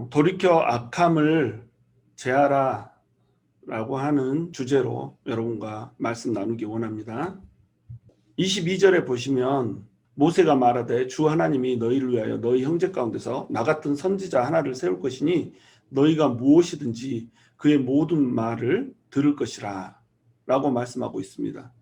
돌이켜 악함을 제하라 라고 하는 주제로 여러분과 말씀 나누기 원합니다. 22절에 보시면 모세가 말하되 주 하나님이 너희를 위하여 너희 형제 가운데서 나 같은 선지자 하나를 세울 것이니 너희가 무엇이든지 그의 모든 말을 들을 것이라 라고 말씀하고 있습니다.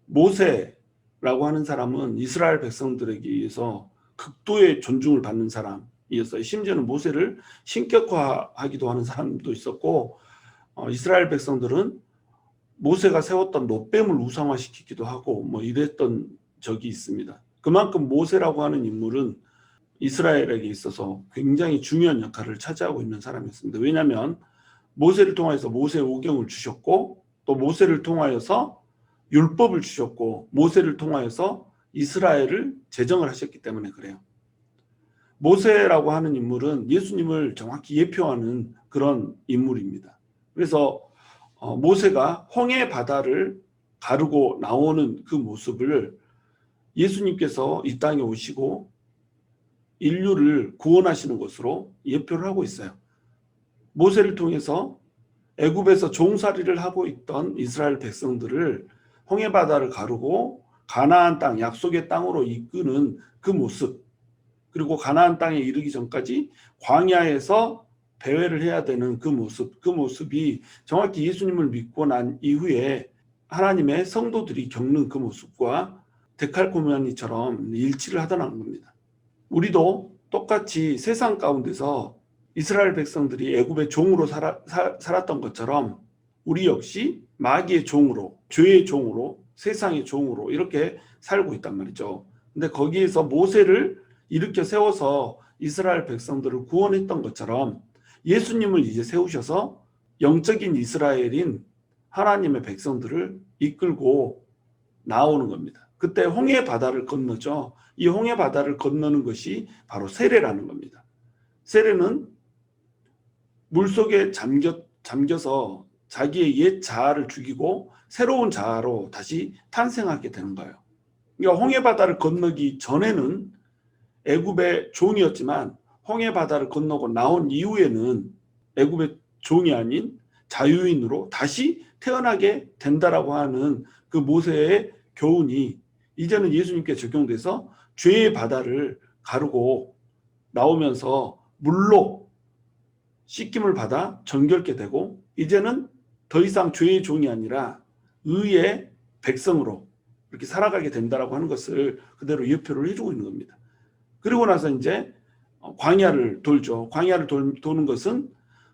모세라고 하는 사람은 이스라엘 백성들에게 의해서 극도의 존중을 받는 사람이었어요. 심지어는 모세를 신격화하기도 하는 사람도 있었고, 이스라엘 백성들은 모세가 세웠던 놋뱀을 우상화시키기도 하고 이랬던 적이 있습니다. 그만큼 모세라고 하는 인물은 이스라엘에게 있어서 굉장히 중요한 역할을 차지하고 있는 사람이었습니다. 왜냐하면 모세를 통하여서 모세 오경을 주셨고, 또 모세를 통하여서 율법을 주셨고, 모세를 통하여서 이스라엘을 제정을 하셨기 때문에 그래요. 모세라고 하는 인물은 예수님을 정확히 예표하는 그런 인물입니다. 그래서 모세가 홍해 바다를 가르고 나오는 그 모습을 예수님께서 이 땅에 오시고 인류를 구원하시는 것으로 예표를 하고 있어요. 모세를 통해서 애굽에서 종살이를 하고 있던 이스라엘 백성들을 홍해 바다를 가르고 가나안 땅, 약속의 땅으로 이끄는 그 모습, 그리고 가나안 땅에 이르기 전까지 광야에서 배회를 해야 되는 그 모습, 그 모습이 정확히 예수님을 믿고 난 이후에 하나님의 성도들이 겪는 그 모습과 데칼코마니처럼 일치를 하더라는 겁니다. 우리도 똑같이 세상 가운데서 이스라엘 백성들이 애굽의 종으로 살았던 것처럼 우리 역시 마귀의 종으로, 죄의 종으로, 세상의 종으로 이렇게 살고 있단 말이죠. 근데 거기에서 모세를 일으켜 세워서 이스라엘 백성들을 구원했던 것처럼 예수님을 이제 세우셔서 영적인 이스라엘인 하나님의 백성들을 이끌고 나오는 겁니다. 그때 홍해 바다를 건너죠. 이 홍해 바다를 건너는 것이 바로 세례라는 겁니다. 세례는 물속에 잠겨서 자기의 옛 자아를 죽이고 새로운 자아로 다시 탄생하게 되는 거예요. 그러니까 홍해 바다를 건너기 전에는 애굽의 종이었지만 홍해 바다를 건너고 나온 이후에는 애굽의 종이 아닌 자유인으로 다시 태어나게 된다라고 하는 그 모세의 교훈이 이제는 예수님께 적용돼서 죄의 바다를 가르고 나오면서 물로 씻김을 받아 정결케 되고 이제는 더 이상 죄의 종이 아니라 의의 백성으로 이렇게 살아가게 된다라고 하는 것을 그대로 예표를 해주고 있는 겁니다. 그리고 나서 이제 광야를 돌죠. 광야를 도는 것은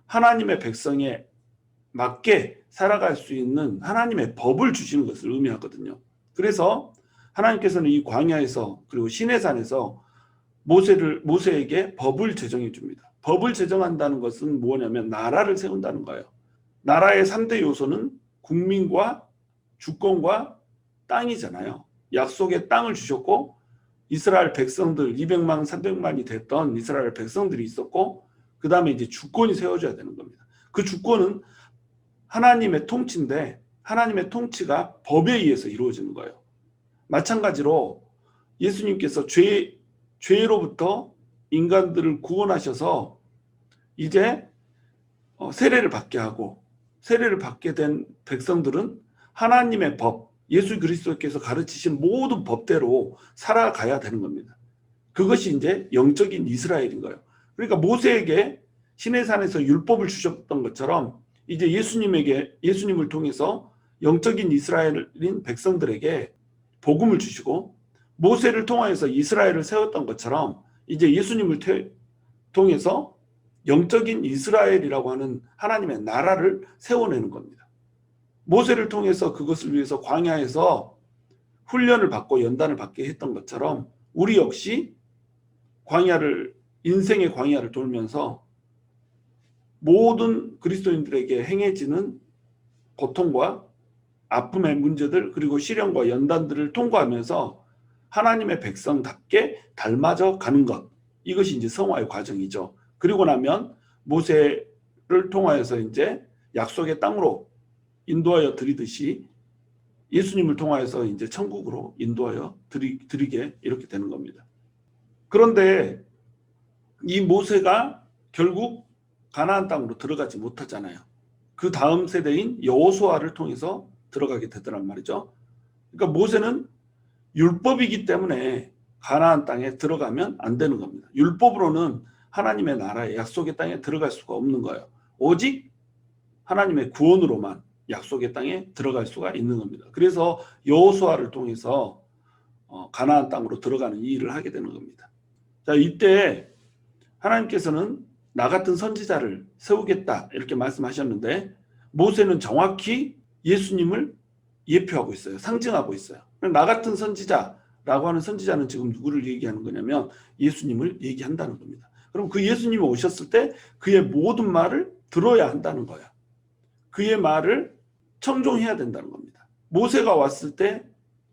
하나님의 백성에 맞게 살아갈 수 있는 하나님의 법을 주시는 것을 의미하거든요. 그래서 하나님께서는 이 광야에서 그리고 시내산에서 모세에게 법을 제정해 줍니다. 법을 제정한다는 것은 뭐냐면 나라를 세운다는 거예요. 나라의 3대 요소는 국민과 주권과 땅이잖아요. 약속의 땅을 주셨고 이스라엘 백성들 200만 300만이 됐던 이스라엘 백성들이 있었고 그 다음에 이제 주권이 세워져야 되는 겁니다. 그 주권은 하나님의 통치인데 하나님의 통치가 법에 의해서 이루어지는 거예요. 마찬가지로 예수님께서 죄로부터 인간들을 구원하셔서 이제 세례를 받게 하고 세례를 받게 된 백성들은 하나님의 법, 예수 그리스도께서 가르치신 모든 법대로 살아가야 되는 겁니다. 그것이 이제 영적인 이스라엘인 거예요. 그러니까 모세에게 시내산에서 율법을 주셨던 것처럼 이제 예수님을 통해서 영적인 이스라엘인 백성들에게 복음을 주시고 모세를 통하여서 이스라엘을 세웠던 것처럼 이제 예수님을 통해서 영적인 이스라엘이라고 하는 하나님의 나라를 세워내는 겁니다. 모세를 통해서 그것을 위해서 광야에서 훈련을 받고 연단을 받게 했던 것처럼 우리 역시 인생의 광야를 돌면서 모든 그리스도인들에게 행해지는 고통과 아픔의 문제들 그리고 시련과 연단들을 통과하면서 하나님의 백성답게 닮아져 가는 것, 이것이 이제 성화의 과정이죠. 그리고 나면 모세를 통하여서 이제 약속의 땅으로 인도하여 드리듯이 예수님을 통하여서 이제 천국으로 인도하여 드리게 이렇게 되는 겁니다. 그런데 이 모세가 결국 가나안 땅으로 들어가지 못하잖아요. 그 다음 세대인 여호수아를 통해서 들어가게 되더란 말이죠. 그러니까 모세는 율법이기 때문에 가나안 땅에 들어가면 안 되는 겁니다. 율법으로는 하나님의 나라의 약속의 땅에 들어갈 수가 없는 거예요. 오직 하나님의 구원으로만 약속의 땅에 들어갈 수가 있는 겁니다. 그래서 여호수아를 통해서 가나안 땅으로 들어가는 이 일을 하게 되는 겁니다. 자, 이때 하나님께서는 나 같은 선지자를 세우겠다 이렇게 말씀하셨는데 모세는 정확히 예수님을 예표하고 있어요. 상징하고 있어요. 나 같은 선지자라고 하는 선지자는 지금 누구를 얘기하는 거냐면 예수님을 얘기한다는 겁니다. 그럼 그 예수님이 오셨을 때 그의 모든 말을 들어야 한다는 거예요. 그의 말을 청종해야 된다는 겁니다. 모세가 왔을 때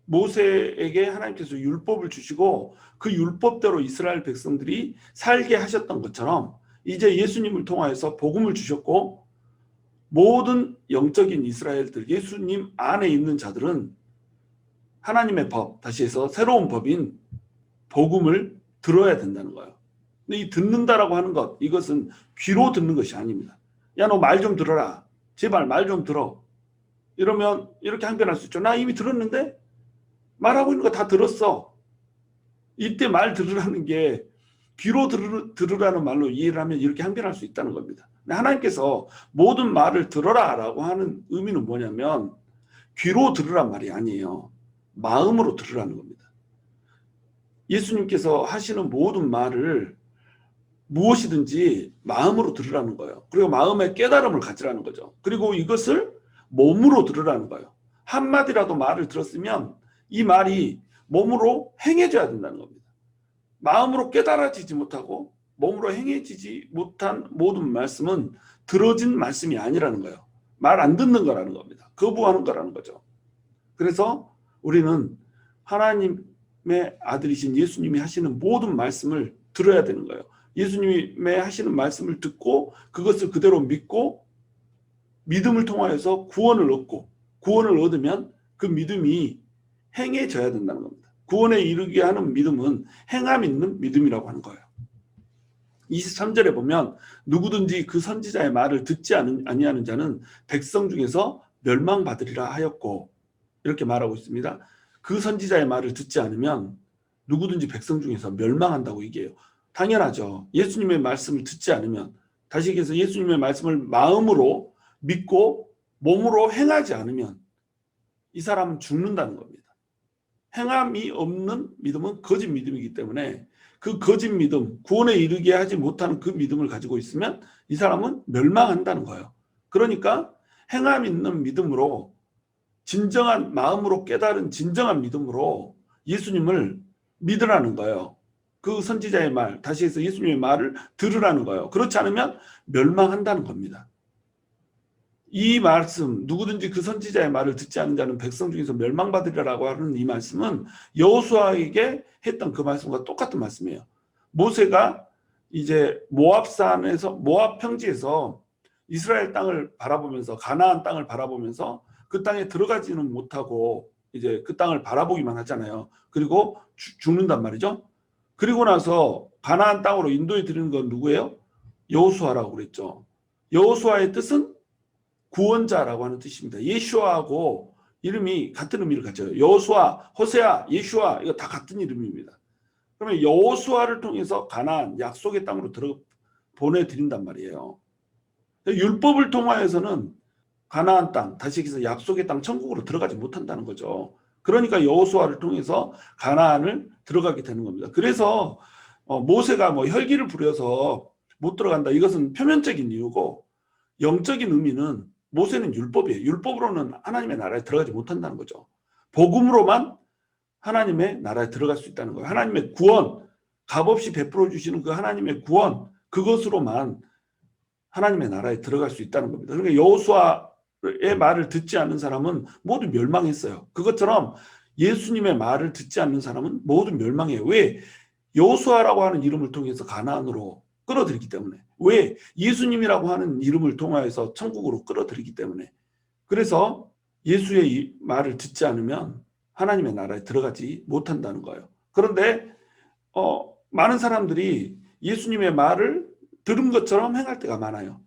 모세에게 하나님께서 율법을 주시고 그 율법대로 이스라엘 백성들이 살게 하셨던 것처럼 이제 예수님을 통하여서 복음을 주셨고 모든 영적인 이스라엘들, 예수님 안에 있는 자들은 하나님의 법, 다시 해서 새로운 법인 복음을 들어야 된다는 거예요. 근데 이 듣는다라고 하는 것, 이것은 귀로 듣는 것이 아닙니다. 야, 너 말 좀 들어라. 제발 말 좀 들어. 이러면 이렇게 항변할 수 있죠. 나 이미 들었는데? 말하고 있는 거 다 들었어. 이때 말 들으라는 게 귀로 들으라는 말로 이해를 하면 이렇게 항변할 수 있다는 겁니다. 하나님께서 모든 말을 들어라라고 하는 의미는 뭐냐면 귀로 들으란 말이 아니에요. 마음으로 들으라는 겁니다. 예수님께서 하시는 모든 말을 무엇이든지 마음으로 들으라는 거예요. 그리고 마음의 깨달음을 가지라는 거죠. 그리고 이것을 몸으로 들으라는 거예요. 한마디라도 말을 들었으면 이 말이 몸으로 행해져야 된다는 겁니다. 마음으로 깨달아지지 못하고 몸으로 행해지지 못한 모든 말씀은 들어진 말씀이 아니라는 거예요. 말 안 듣는 거라는 겁니다. 거부하는 거라는 거죠. 그래서 우리는 하나님의 아들이신 예수님이 하시는 모든 말씀을 들어야 되는 거예요. 예수님의 하시는 말씀을 듣고 그것을 그대로 믿고 믿음을 통하여서 구원을 얻고 구원을 얻으면 그 믿음이 행해져야 된다는 겁니다. 구원에 이르게 하는 믿음은 행함 있는 믿음이라고 하는 거예요. 23절에 보면 누구든지 그 선지자의 말을 듣지 아니하는 자는 백성 중에서 멸망받으리라 하였고 이렇게 말하고 있습니다. 그 선지자의 말을 듣지 않으면 누구든지 백성 중에서 멸망한다고 얘기해요. 당연하죠. 예수님의 말씀을 듣지 않으면 다시 얘기해서 예수님의 말씀을 마음으로 믿고 몸으로 행하지 않으면 이 사람은 죽는다는 겁니다. 행함이 없는 믿음은 거짓 믿음이기 때문에 그 거짓 믿음, 구원에 이르게 하지 못하는 그 믿음을 가지고 있으면 이 사람은 멸망한다는 거예요. 그러니까 행함 있는 믿음으로 진정한 마음으로 깨달은 진정한 믿음으로 예수님을 믿으라는 거예요. 그 선지자의 말, 다시 해서 예수님의 말을 들으라는 거예요. 그렇지 않으면 멸망한다는 겁니다. 이 말씀, 누구든지 그 선지자의 말을 듣지 않는 자는 백성 중에서 멸망받으리라고 하는 이 말씀은 여호수아에게 했던 그 말씀과 똑같은 말씀이에요. 모세가 이제 모압 평지에서 이스라엘 땅을 바라보면서 가나안 땅을 바라보면서 그 땅에 들어가지는 못하고 이제 그 땅을 바라보기만 하잖아요. 그리고 죽는단 말이죠. 그리고 나서 가나안 땅으로 인도해 드리는 건 누구예요? 여호수아라고 그랬죠. 여호수아의 뜻은 구원자라고 하는 뜻입니다. 예슈아하고 이름이 같은 의미를 가져요. 여호수아, 호세아, 예슈아 이거 다 같은 이름입니다. 그러면 여호수아를 통해서 가나안 약속의 땅으로 보내드린단 말이에요. 율법을 통하여서는 가나안 땅, 다시 얘기해서 약속의 땅 천국으로 들어가지 못한다는 거죠. 그러니까 여호수아를 통해서 가나안을 들어가게 되는 겁니다. 그래서 모세가 혈기를 부려서 못 들어간다. 이것은 표면적인 이유고 영적인 의미는 모세는 율법이에요. 율법으로는 하나님의 나라에 들어가지 못한다는 거죠. 복음으로만 하나님의 나라에 들어갈 수 있다는 거예요. 하나님의 구원, 값없이 베풀어 주시는 그 하나님의 구원, 그것으로만 하나님의 나라에 들어갈 수 있다는 겁니다. 그러니까 여호수아의 말을 듣지 않는 사람은 모두 멸망했어요. 그것처럼 예수님의 말을 듣지 않는 사람은 모두 멸망해요. 왜? 여호수아라고 하는 이름을 통해서 가나안으로 끌어들이기 때문에. 왜? 예수님이라고 하는 이름을 통하여서 천국으로 끌어들이기 때문에. 그래서 예수의 말을 듣지 않으면 하나님의 나라에 들어가지 못한다는 거예요. 그런데 많은 사람들이 예수님의 말을 들은 것처럼 행할 때가 많아요.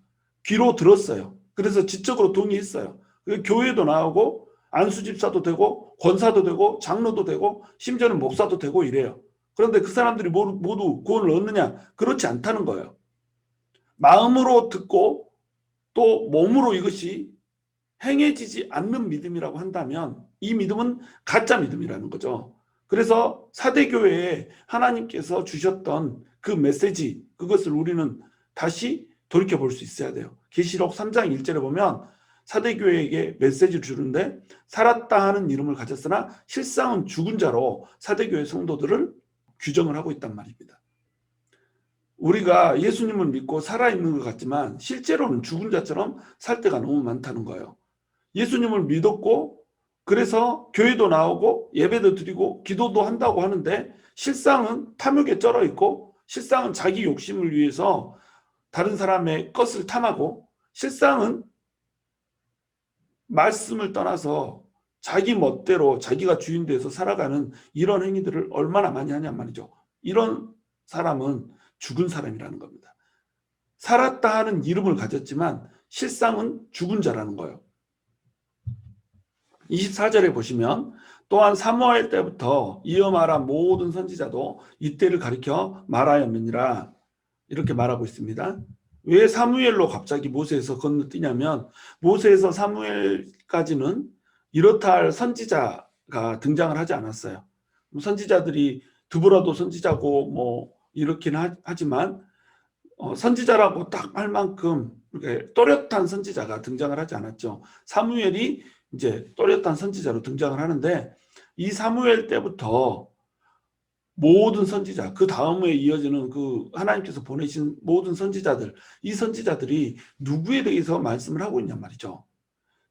귀로 들었어요. 그래서 지적으로 동의했어요. 교회도 나오고 안수집사도 되고 권사도 되고 장로도 되고 심지어는 목사도 되고 이래요. 그런데 그 사람들이 모두 구원을 얻느냐? 그렇지 않다는 거예요. 마음으로 듣고 또 몸으로 이것이 행해지지 않는 믿음이라고 한다면 이 믿음은 가짜 믿음이라는 거죠. 그래서 사대교회에 하나님께서 주셨던 그 메시지, 그것을 우리는 다시 돌이켜볼 수 있어야 돼요. 계시록 3장 1절에 보면 사대교회에게 메시지를 주는데 살았다 하는 이름을 가졌으나 실상은 죽은 자로 사대교회 성도들을 규정을 하고 있단 말입니다. 우리가 예수님을 믿고 살아있는 것 같지만 실제로는 죽은 자처럼 살 때가 너무 많다는 거예요. 예수님을 믿었고 그래서 교회도 나오고 예배도 드리고 기도도 한다고 하는데 실상은 탐욕에 쩔어 있고 실상은 자기 욕심을 위해서 다른 사람의 것을 탐하고 실상은 말씀을 떠나서 자기 멋대로 자기가 주인 돼서 살아가는 이런 행위들을 얼마나 많이 하냔 말이죠. 이런 사람은 죽은 사람이라는 겁니다. 살았다 하는 이름을 가졌지만 실상은 죽은 자라는 거예요. 24절에 보시면 또한 사무엘 때부터 이어 말한 모든 선지자도 이때를 가리켜 말하였느니라 이렇게 말하고 있습니다. 왜 사무엘로 갑자기 모세에서 건너뛰냐면 모세에서 사무엘까지는 이렇다 할 선지자가 등장을 하지 않았어요. 선지자들이 드보라도 선지자고 뭐 이렇긴 하지만 선지자라고 딱 할 만큼 이렇게 또렷한 선지자가 등장을 하지 않았죠. 사무엘이 이제 또렷한 선지자로 등장을 하는데 이 사무엘 때부터 모든 선지자, 그 다음에 이어지는 그 하나님께서 보내신 모든 선지자들, 이 선지자들이 누구에 대해서 말씀을 하고 있냔 말이죠.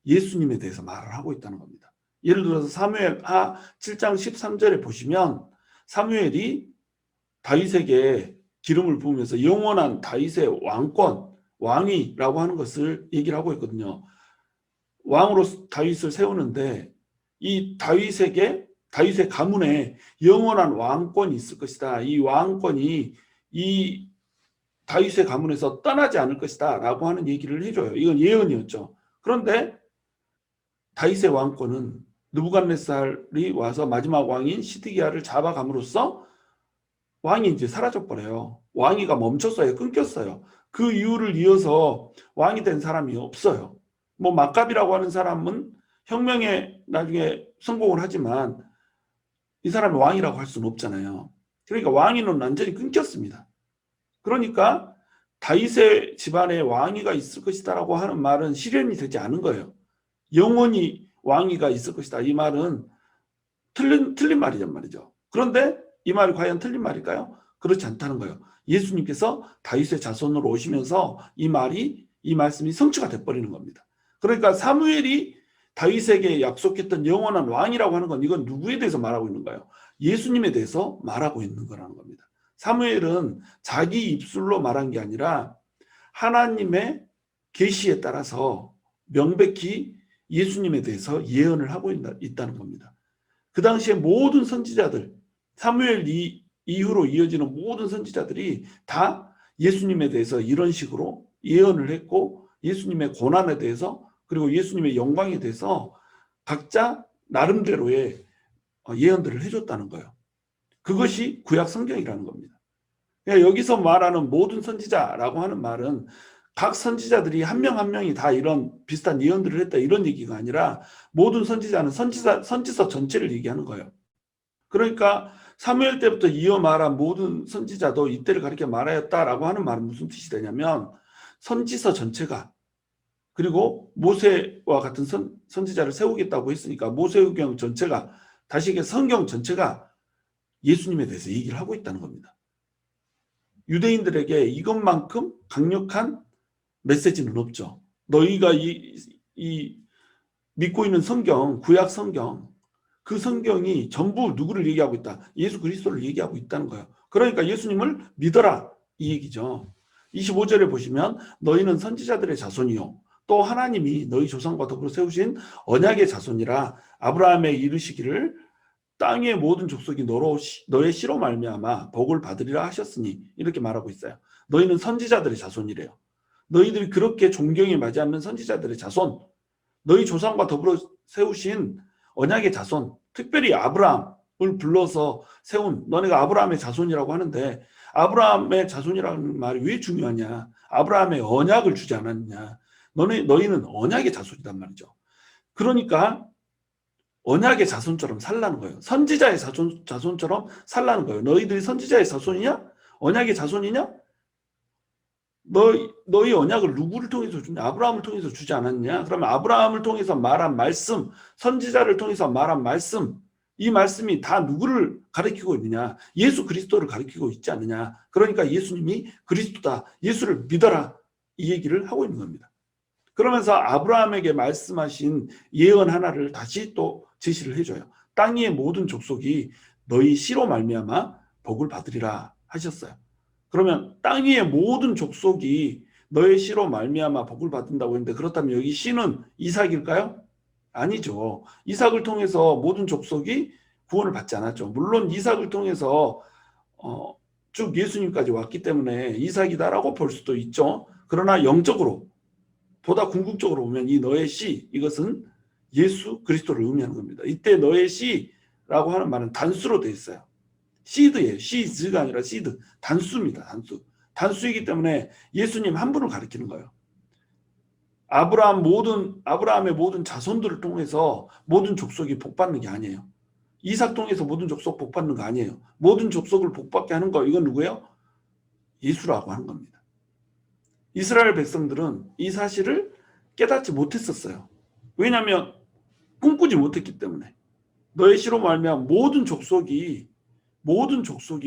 예수님에 대해서 말을 하고 있다는 겁니다. 예를 들어서 사무엘하 7장 13절에 보시면 사무엘이 다윗에게 기름을 부으면서 영원한 다윗의 왕권, 왕위라고 하는 것을 얘기를 하고 있거든요. 왕으로 다윗을 세우는데 이 다윗의 가문에 영원한 왕권이 있을 것이다. 이 왕권이 이 다윗의 가문에서 떠나지 않을 것이다 라고 하는 얘기를 해줘요. 이건 예언이었죠. 그런데 다윗의 왕권은 느부갓네살이 와서 마지막 왕인 시드기야를 잡아감으로써 왕이 이제 사라져버려요. 왕위가 멈췄어요. 끊겼어요. 그 이유를 이어서 왕이 된 사람이 없어요. 뭐 막갑이라고 하는 사람은 혁명에 나중에 성공을 하지만 이 사람이 왕이라고 할 수는 없잖아요. 그러니까 왕위는 완전히 끊겼습니다. 그러니까 다윗의 집안에 왕위가 있을 것이다라고 하는 말은 실현이 되지 않은 거예요. 영원히 왕위가 있을 것이다. 이 말은 틀린 말이란 말이죠. 그런데 이 말이 과연 틀린 말일까요? 그렇지 않다는 거예요. 예수님께서 다윗의 자손으로 오시면서 이 말씀이 성취가 돼버리는 겁니다. 그러니까 사무엘이 다윗에게 약속했던 영원한 왕이라고 하는 건 이건 누구에 대해서 말하고 있는가요? 예수님에 대해서 말하고 있는 거라는 겁니다. 사무엘은 자기 입술로 말한 게 아니라 하나님의 계시에 따라서 명백히 예수님에 대해서 예언을 하고 있다는 겁니다. 그 당시에 모든 선지자들, 사무엘 이후로 이어지는 모든 선지자들이 다 예수님에 대해서 이런 식으로 예언을 했고 예수님의 고난에 대해서 그리고 예수님의 영광에 대해서 각자 나름대로의 예언들을 해줬다는 거예요. 그것이 구약 성경이라는 겁니다. 그러니까 여기서 말하는 모든 선지자라고 하는 말은 각 선지자들이 한 명 한 명이 다 이런 비슷한 예언들을 했다 이런 얘기가 아니라 모든 선지자는 선지서 전체를 얘기하는 거예요. 그러니까 사무엘 때부터 이어 말한 모든 선지자도 이때를 가리켜 말하였다라고 하는 말은 무슨 뜻이 되냐면 선지서 전체가 그리고 모세와 같은 선지자를 세우겠다고 했으니까 모세오경 전체가 다시 이게 성경 전체가 예수님에 대해서 얘기를 하고 있다는 겁니다. 유대인들에게 이것만큼 강력한 메시지는 없죠. 너희가 이 믿고 있는 성경, 구약 성경, 그 성경이 전부 누구를 얘기하고 있다? 예수 그리스도를 얘기하고 있다는 거예요. 그러니까 예수님을 믿어라 이 얘기죠. 25절에 보시면 너희는 선지자들의 자손이요 또 하나님이 너희 조상과 더불어 세우신 언약의 자손이라 아브라함의 이르시기를 땅 위의 모든 족속이 너의 씨로 말미암아 복을 받으리라 하셨으니 이렇게 말하고 있어요. 너희는 선지자들의 자손이래요. 너희들이 그렇게 존경에 맞지 않는 선지자들의 자손, 너희 조상과 더불어 세우신 언약의 자손, 특별히 아브라함을 불러서 세운 너네가 아브라함의 자손이라고 하는데 아브라함의 자손이라는 말이 왜 중요하냐? 아브라함의 언약을 주지 않았느냐? 너희는 언약의 자손이란 말이죠. 그러니까 언약의 자손처럼 살라는 거예요. 선지자의 자손처럼 살라는 거예요. 너희들이 선지자의 자손이냐? 언약의 자손이냐? 너희 언약을 누구를 통해서 주냐? 아브라함을 통해서 주지 않았냐? 그러면 아브라함을 통해서 말한 말씀, 선지자를 통해서 말한 말씀, 이 말씀이 다 누구를 가리키고 있느냐? 예수 그리스도를 가리키고 있지 않느냐? 그러니까 예수님이 그리스도다. 예수를 믿어라. 이 얘기를 하고 있는 겁니다. 그러면서 아브라함에게 말씀하신 예언 하나를 다시 또 제시를 해줘요. 땅 위의 모든 족속이 너희 씨로 말미암아 복을 받으리라 하셨어요. 그러면 땅 위의 모든 족속이 너의 씨로 말미암아 복을 받는다고 했는데 그렇다면 여기 씨는 이삭일까요? 아니죠. 이삭을 통해서 모든 족속이 구원을 받지 않았죠. 물론 이삭을 통해서 쭉 예수님까지 왔기 때문에 이삭이다라고 볼 수도 있죠. 그러나 영적으로 보다 궁극적으로 보면 이 너의 씨, 이것은 예수 그리스도를 의미하는 겁니다. 이때 너의 씨라고 하는 말은 단수로 되어 있어요. 시드예요. 시즈가 아니라 시드. 단수입니다. 단수. 단수이기 때문에 예수님 한 분을 가리키는 거예요. 아브라함의 모든 자손들을 통해서 모든 족속이 복받는 게 아니에요. 이삭 통해서 모든 족속 복받는 거 아니에요. 모든 족속을 복받게 하는 거, 이건 누구예요? 예수라고 하는 겁니다. 이스라엘 백성들은 이 사실을 깨닫지 못했었어요. 왜냐하면 꿈꾸지 못했기 때문에. 너의 씨로 말미암아 모든 족속이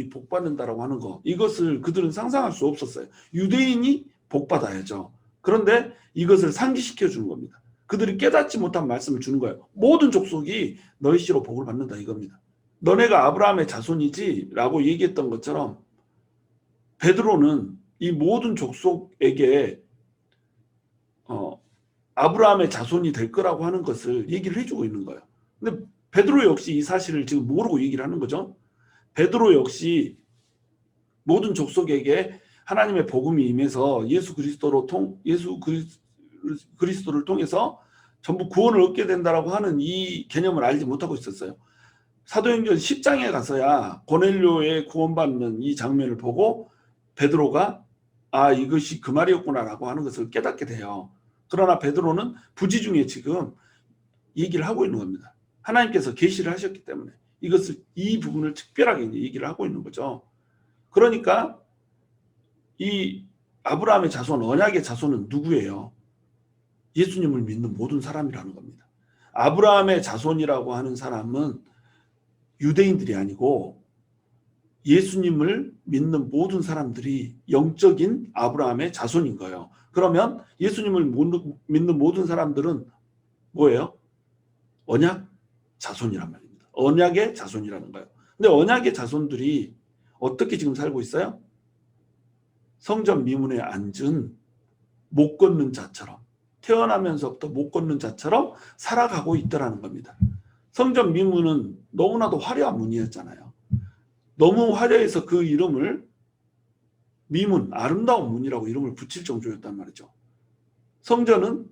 복받는다라고 하는 거, 이것을 그들은 상상할 수 없었어요. 유대인이 복받아야죠. 그런데 이것을 상기시켜 주는 겁니다. 그들이 깨닫지 못한 말씀을 주는 거예요. 모든 족속이 너희 씨로 복을 받는다 이겁니다. 너네가 아브라함의 자손이지 라고 얘기했던 것처럼 베드로는 이 모든 족속에게 아브라함의 자손이 될 거라고 하는 것을 얘기를 해주고 있는 거예요. 근데 베드로 역시 이 사실을 지금 모르고 얘기를 하는 거죠. 베드로 역시 모든 족속에게 하나님의 복음이 임해서 예수 그리스도를 통해서 전부 구원을 얻게 된다라고 하는 이 개념을 알지 못하고 있었어요. 사도행전 10장에 가서야 고넬료의 구원받는 이 장면을 보고 베드로가 이것이 그 말이었구나라고 하는 것을 깨닫게 돼요. 그러나 베드로는 부지중에 지금 얘기를 하고 있는 겁니다. 하나님께서 계시를 하셨기 때문에 이 부분을 특별하게 얘기를 하고 있는 거죠. 그러니까 이 아브라함의 자손, 언약의 자손은 누구예요? 예수님을 믿는 모든 사람이라는 겁니다. 아브라함의 자손이라고 하는 사람은 유대인들이 아니고 예수님을 믿는 모든 사람들이 영적인 아브라함의 자손인 거예요. 그러면 예수님을 믿는 모든 사람들은 뭐예요? 언약 자손이란 말입니다. 언약의 자손이라는 거예요. 근데 언약의 자손들이 어떻게 지금 살고 있어요? 성전 미문에 앉은 못 걷는 자처럼, 태어나면서부터 못 걷는 자처럼 살아가고 있더라는 겁니다. 성전 미문은 너무나도 화려한 문이었잖아요. 너무 화려해서 그 이름을 미문, 아름다운 문이라고 이름을 붙일 정도였단 말이죠. 성전은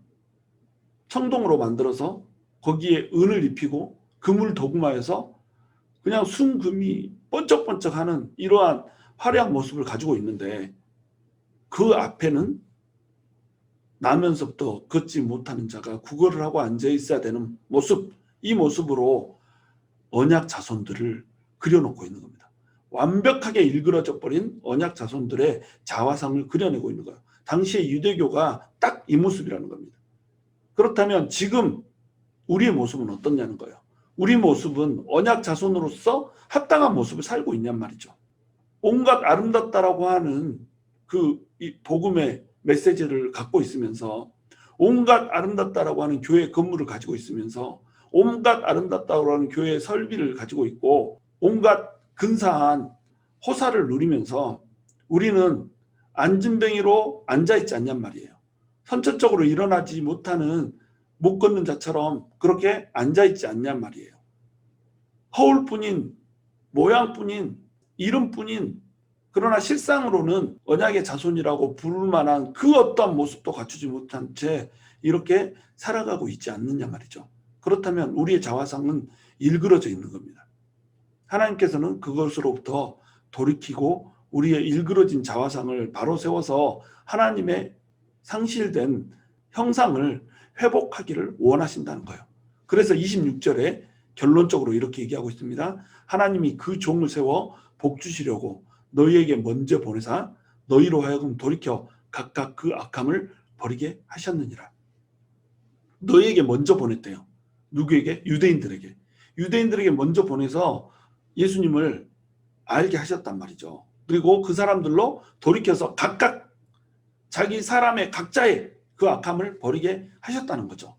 청동으로 만들어서 거기에 은을 입히고 금을 도금하여서 그냥 순금이 번쩍번쩍하는 이러한 화려한 모습을 가지고 있는데 그 앞에는 나면서부터 걷지 못하는 자가 구걸을 하고 앉아 있어야 되는 모습, 이 모습으로 언약 자손들을 그려놓고 있는 겁니다. 완벽하게 일그러져 버린 언약 자손들의 자화상을 그려내고 있는 거예요. 당시의 유대교가 딱 이 모습이라는 겁니다. 그렇다면 지금 우리의 모습은 어떻냐는 거예요. 우리 모습은 언약 자손으로서 합당한 모습을 살고 있냔 말이죠. 온갖 아름답다라고 하는 이 복음의 메시지를 갖고 있으면서, 온갖 아름답다라고 하는 교회 건물을 가지고 있으면서, 온갖 아름답다라고 하는 교회 설비를 가지고 있고, 온갖 근사한 호사를 누리면서 우리는 안진뱅이로 앉아있지 않냔 말이에요. 선천적으로 일어나지 못하는 못 걷는 자처럼 그렇게 앉아있지 않냔 말이에요. 허울뿐인, 모양뿐인, 이름뿐인, 그러나 실상으로는 언약의 자손이라고 부를 만한 그 어떠한 모습도 갖추지 못한 채 이렇게 살아가고 있지 않느냐 말이죠. 그렇다면 우리의 자화상은 일그러져 있는 겁니다. 하나님께서는 그것으로부터 돌이키고 우리의 일그러진 자화상을 바로 세워서 하나님의 상실된 형상을 회복하기를 원하신다는 거예요. 그래서 26절에 결론적으로 이렇게 얘기하고 있습니다. 하나님이 그 종을 세워 복 주시려고 너희에게 먼저 보내사 너희로 하여금 돌이켜 각각 그 악함을 버리게 하셨느니라. 너희에게 먼저 보냈대요. 누구에게? 유대인들에게. 유대인들에게 먼저 보내서 예수님을 알게 하셨단 말이죠. 그리고 그 사람들로 돌이켜서 각각 자기 사람의 각자의 그 악함을 버리게 하셨다는 거죠.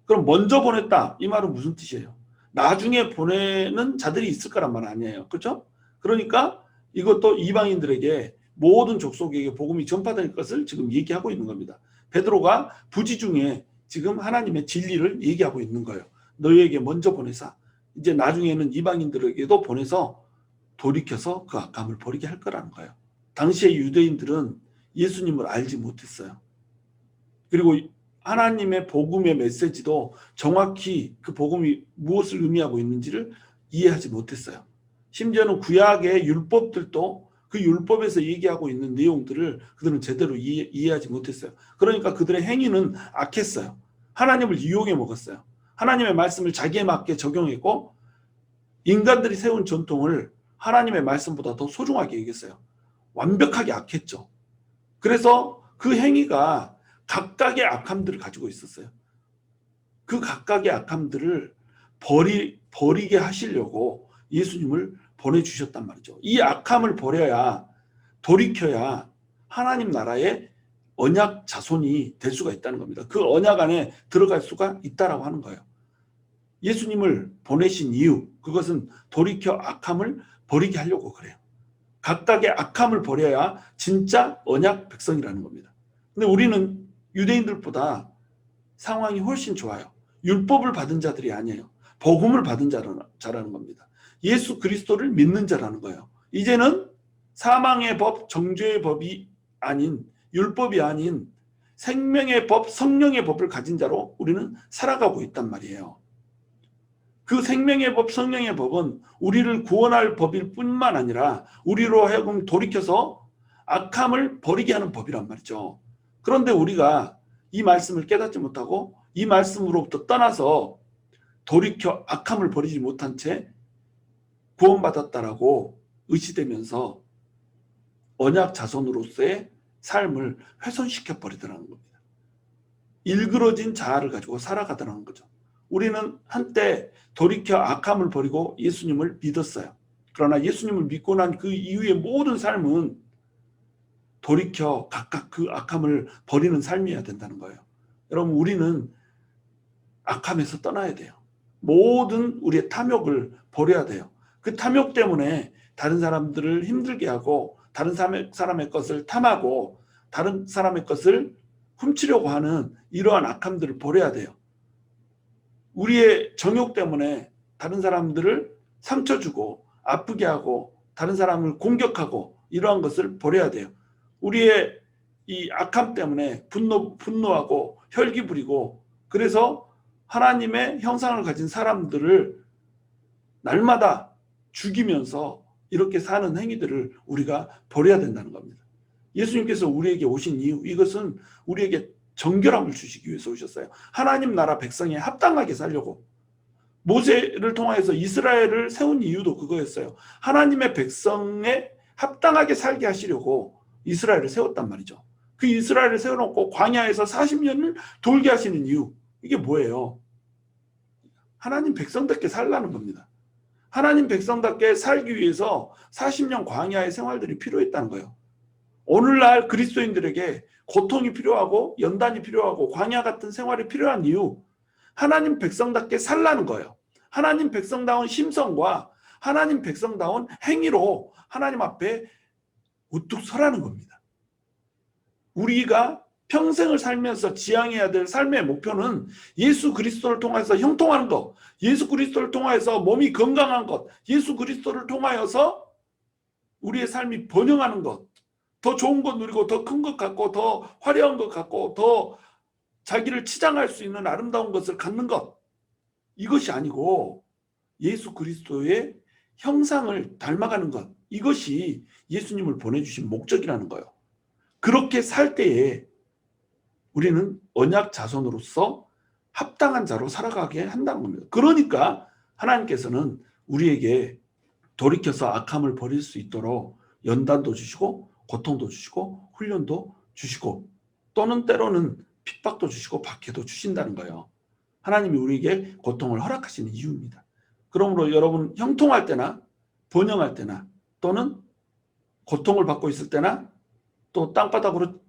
그럼 먼저 보냈다, 이 말은 무슨 뜻이에요? 나중에 보내는 자들이 있을 거란 말 아니에요. 그렇죠? 그러니까 이것도 이방인들에게, 모든 족속에게 복음이 전파될 것을 지금 얘기하고 있는 겁니다. 베드로가 부지 중에 지금 하나님의 진리를 얘기하고 있는 거예요. 너희에게 먼저 보내사 이제 나중에는 이방인들에게도 보내서 돌이켜서 그 악함을 버리게 할 거라는 거예요. 당시의 유대인들은 예수님을 알지 못했어요. 그리고 하나님의 복음의 메시지도 정확히 그 복음이 무엇을 의미하고 있는지를 이해하지 못했어요. 심지어는 구약의 율법들도 그 율법에서 얘기하고 있는 내용들을 그들은 제대로 이해하지 못했어요. 그러니까 그들의 행위는 악했어요. 하나님을 이용해 먹었어요. 하나님의 말씀을 자기에 맞게 적용했고 인간들이 세운 전통을 하나님의 말씀보다 더 소중하게 여겼어요. 완벽하게 악했죠. 그래서 그 행위가 각각의 악함들을 가지고 있었어요. 그 각각의 악함들을 버리게 하시려고 예수님을 보내주셨단 말이죠. 이 악함을 버려야, 돌이켜야 하나님 나라의 언약 자손이 될 수가 있다는 겁니다. 그 언약 안에 들어갈 수가 있다라고 하는 거예요. 예수님을 보내신 이유, 그것은 돌이켜 악함을 버리게 하려고 그래요. 각각의 악함을 버려야 진짜 언약 백성이라는 겁니다. 근데 우리는 유대인들보다 상황이 훨씬 좋아요. 율법을 받은 자들이 아니에요. 복음을 받은 자라는 겁니다. 예수 그리스도를 믿는 자라는 거예요. 이제는 사망의 법, 정죄의 법이 아닌, 율법이 아닌 생명의 법, 성령의 법을 가진 자로 우리는 살아가고 있단 말이에요. 그 생명의 법, 성령의 법은 우리를 구원할 법일 뿐만 아니라 우리로 하여금 돌이켜서 악함을 버리게 하는 법이란 말이죠. 그런데 우리가 이 말씀을 깨닫지 못하고 이 말씀으로부터 떠나서 돌이켜 악함을 버리지 못한 채 구원받았다라고 의시되면서 언약 자손으로서의 삶을 훼손시켜 버리더라는 겁니다. 일그러진 자아를 가지고 살아가더라는 거죠. 우리는 한때 돌이켜 악함을 버리고 예수님을 믿었어요. 그러나 예수님을 믿고 난 그 이후의 모든 삶은 돌이켜 각각 그 악함을 버리는 삶이어야 된다는 거예요. 여러분, 우리는 악함에서 떠나야 돼요. 모든 우리의 탐욕을 버려야 돼요. 그 탐욕 때문에 다른 사람들을 힘들게 하고 다른 사람의 것을 탐하고 다른 사람의 것을 훔치려고 하는 이러한 악함들을 버려야 돼요. 우리의 정욕 때문에 다른 사람들을 상처 주고 아프게 하고 다른 사람을 공격하고 이러한 것을 버려야 돼요. 우리의 이 악함 때문에 분노하고 혈기 부리고, 그래서 하나님의 형상을 가진 사람들을 날마다 죽이면서 이렇게 사는 행위들을 우리가 버려야 된다는 겁니다. 예수님께서 우리에게 오신 이유, 이것은 우리에게 정결함을 주시기 위해서 오셨어요. 하나님 나라 백성에 합당하게 살려고. 모세를 통해서 이스라엘을 세운 이유도 그거였어요. 하나님의 백성에 합당하게 살게 하시려고 이스라엘을 세웠단 말이죠. 그 이스라엘을 세워놓고 광야에서 40년을 돌게 하시는 이유, 이게 뭐예요? 하나님 백성답게 살라는 겁니다. 하나님 백성답게 살기 위해서 40년 광야의 생활들이 필요했다는 거예요. 오늘날 그리스도인들에게 고통이 필요하고 연단이 필요하고 광야 같은 생활이 필요한 이유, 하나님 백성답게 살라는 거예요. 하나님 백성다운 심성과 하나님 백성다운 행위로 하나님 앞에 우뚝 서라는 겁니다. 우리가 평생을 살면서 지향해야 될 삶의 목표는 예수 그리스도를 통해서 형통하는 것, 예수 그리스도를 통하여서 몸이 건강한 것, 예수 그리스도를 통하여서 우리의 삶이 번영하는 것, 더 좋은 것 누리고 더 큰 것 같고 더 화려한 것 같고 더 자기를 치장할 수 있는 아름다운 것을 갖는 것, 이것이 아니고 예수 그리스도의 형상을 닮아가는 것, 이것이 예수님을 보내주신 목적이라는 거예요. 그렇게 살 때에 우리는 언약 자손으로서 합당한 자로 살아가게 한다는 겁니다. 그러니까 하나님께서는 우리에게 돌이켜서 악함을 버릴 수 있도록 연단도 주시고 고통도 주시고 훈련도 주시고 또는 때로는 핍박도 주시고 박해도 주신다는 거예요. 하나님이 우리에게 고통을 허락하시는 이유입니다. 그러므로 여러분 형통할 때나 번영할 때나 또는 고통을 받고 있을 때나 또 땅바닥으로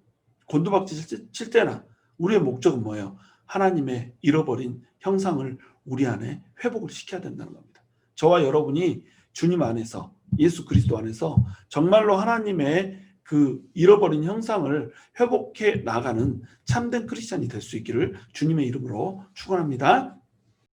곤두박질 칠 때나 우리의 목적은 뭐예요? 하나님의 잃어버린 형상을 우리 안에 회복을 시켜야 된다는 겁니다. 저와 여러분이 주님 안에서 예수 그리스도 안에서 정말로 하나님의 그 잃어버린 형상을 회복해 나가는 참된 크리스찬이 될 수 있기를 주님의 이름으로 축원합니다.